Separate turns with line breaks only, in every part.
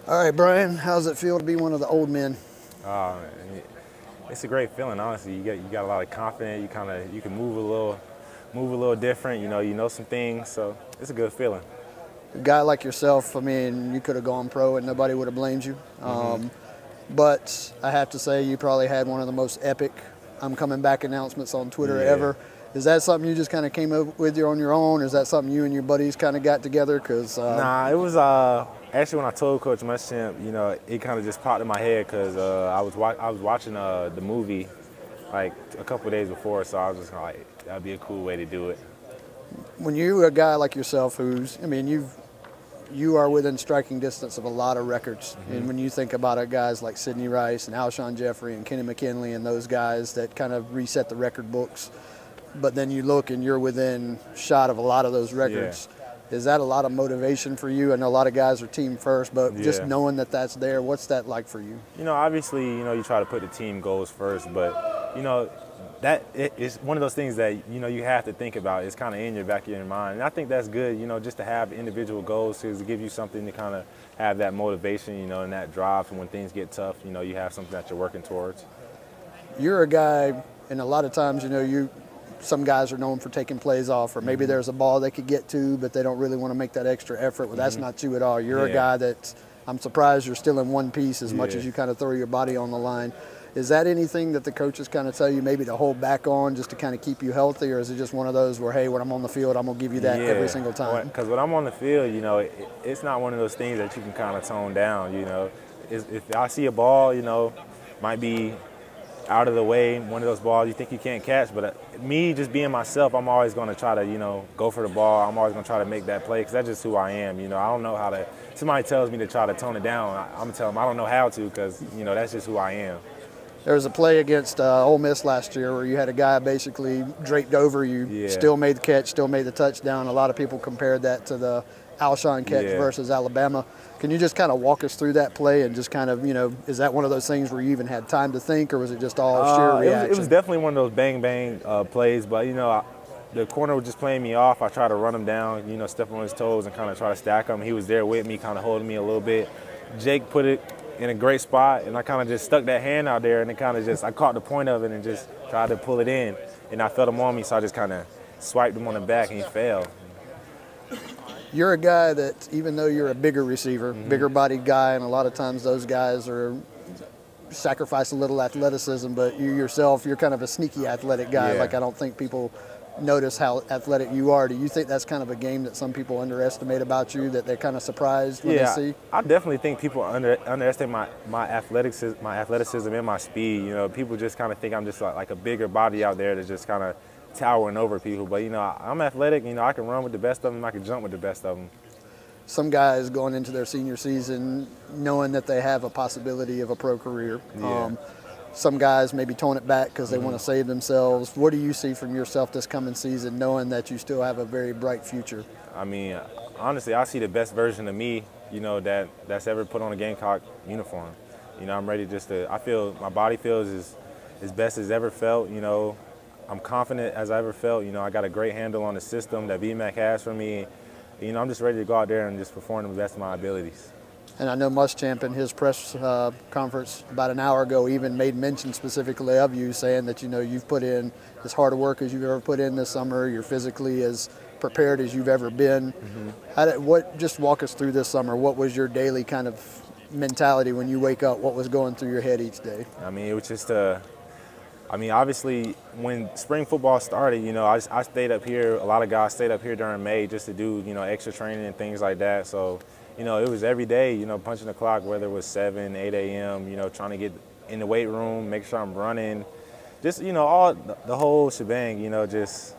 All right, Bryan, how does it feel to be one of the old men?
It's a great feeling, honestly. You got a lot of confidence. You can move a little different. You know some things, so it's a good feeling.
A guy like yourself, I mean, you could have gone pro and nobody would have blamed you. But I have to say, you probably had one of the most epic "I'm coming back" announcements on Twitter ever. Is that something you just kind of came up with on your own? Or is that something you and your buddies kind of got together?
Nah, it was actually when I told Coach Muschamp, you know, it kind of just popped in my head because I was watching the movie like a couple of days before, so I was just like, that'd be a cool way to do it.
When you're a guy like yourself, you are within striking distance of a lot of records. And when you think about it, guys like Sidney Rice and Alshon Jeffrey and Kenny McKinley and those guys that kind of reset the record books, but then you look and you're within shot of a lot of those records. Is that a lot of motivation for you? I know a lot of guys are team first, but just knowing that that's there, what's that like for you?
You know, obviously, you know, you try to put the team goals first, but, you know, that is one of those things that, you know, you have to think about. It's kind of in your back of your mind. And I think that's good, you know, just to have individual goals to give you something to kind of have that motivation, you know, and that drive. And when things get tough, you know, you have something that you're working towards.
You're a guy, and a lot of times, you know, some guys are known for taking plays off, or maybe there's a ball they could get to, but they don't really want to make that extra effort. Well, that's not you at all. You're a guy that I'm surprised you're still in one piece as much as you kind of throw your body on the line. Is that anything that the coaches kind of tell you maybe to hold back on just to kind of keep you healthy, or is it just one of those where, hey, when I'm on the field, I'm going to give you that every single time?
Because when I'm on the field, you know, it's not one of those things that you can kind of tone down, you know. If I see a ball, you know, might be out of the way, one of those balls you think you can't catch, but me just being myself, I'm always going to try to, you know, go for the ball. I'm always going to try to make that play because that's just who I am, you know. I don't know how to – somebody tells me to try to tone it down, I'm going to tell them I don't know how to because, you know, that's just who I am.
There was a play against Ole Miss last year where you had a guy basically draped over you, still made the catch, still made the touchdown. A lot of people compared that to the Alshon catch versus Alabama. Can you just kind of walk us through that play and just kind of, you know, is that one of those things where you even had time to think, or was it just all sheer reaction?
It was definitely one of those bang-bang plays, but, you know, the corner was just playing me off. I tried to run him down, you know, step on his toes and kind of try to stack him. He was there with me, kind of holding me a little bit. Jake put it in a great spot, and I kind of just stuck that hand out there, and it kind of just, I caught the point of it and just tried to pull it in, and I felt him on me, so I just kind of swiped him on the back, and he fell.
You're a guy that, even though you're a bigger receiver, bigger-bodied guy, and a lot of times those guys sacrifice a little athleticism, but you yourself, you're kind of a sneaky athletic guy. Like, I don't think people notice how athletic you are. Do you think that's kind of a game that some people underestimate about you, that they're kind of surprised when they see?
I definitely think people underestimate my athleticism and my speed. You know, people just kind of think I'm just like a bigger body out there that's just kind of towering over people. But, you know, I'm athletic. You know, I can run with the best of them. I can jump with the best of them.
Some guys going into their senior season knowing that they have a possibility of a pro career. Some guys maybe tone it back because they want to save themselves. What do you see from yourself this coming season, knowing that you still have a very bright future?
I mean, honestly, I see the best version of me, you know, that's ever put on a Gamecock uniform. You know, I'm ready I feel my body feels as best as ever felt, you know. I'm confident as I ever felt. You know, I got a great handle on the system that BMAC has for me. You know, I'm just ready to go out there and just perform to the best of my abilities.
And I know Muschamp in his press conference about an hour ago even made mention specifically of you, saying that, you know, you've put in as hard a work as you've ever put in this summer. You're physically as prepared as you've ever been. Just walk us through this summer. What was your daily kind of mentality when you wake up? What was going through your head each day?
I mean, it was just obviously, when spring football started, you know, I stayed up here. A lot of guys stayed up here during May just to do, you know, extra training and things like that. So, you know, it was every day, you know, punching the clock, whether it was 7, 8 a.m., you know, trying to get in the weight room, make sure I'm running. Just, you know, the whole shebang, you know, just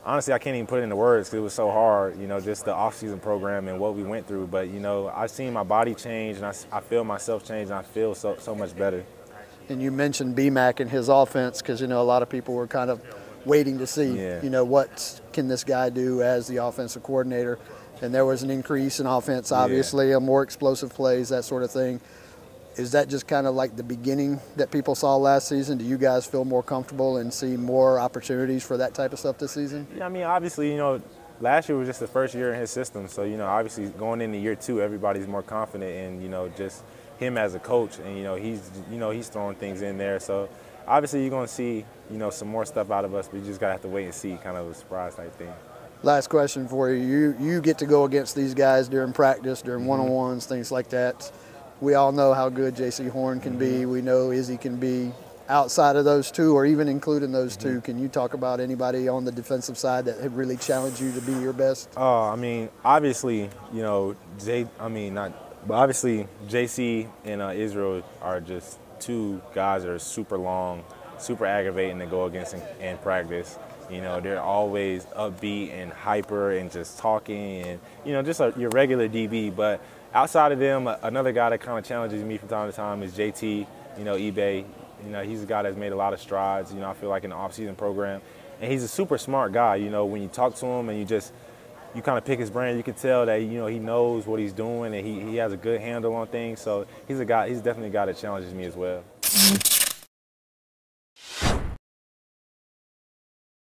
honestly, I can't even put it into words because it was so hard, you know, just the off-season program and what we went through. But, you know, I've seen my body change, and I feel myself change, and I feel so much better.
And you mentioned BMAC and his offense because, you know, a lot of people were kind of waiting to see, you know, what can this guy do as the offensive coordinator. And there was an increase in offense, obviously, more explosive plays, that sort of thing. Is that just kind of like the beginning that people saw last season? Do you guys feel more comfortable and see more opportunities for that type of stuff this season?
Yeah, I mean, obviously, you know, last year was just the first year in his system. So, you know, obviously going into year 2, everybody's more confident in, you know, just him as a coach. And, he's throwing things in there. So obviously you're going to see, you know, some more stuff out of us, but you just got to have to wait and see, kind of a surprise type thing.
Last question for you. You get to go against these guys during practice, during one-on-ones, things like that. We all know how good J.C. Horn can be. We know Izzy can be. Outside of those two, or even including those two, can you talk about anybody on the defensive side that have really challenged you to be your best?
I mean, obviously, you know, obviously JC and Israel are just two guys that are super long, super aggravating to go against in practice. You know, they're always upbeat and hyper and just talking and, you know, just your regular DB. But outside of them, another guy that kind of challenges me from time to time is JT, you know, eBay. You know, he's a guy that's made a lot of strides, you know, I feel like in the off-season program. And he's a super smart guy, you know, when you talk to him and you kind of pick his brain, you can tell that, you know, he knows what he's doing and he has a good handle on things. So he's definitely a guy that challenges me as well.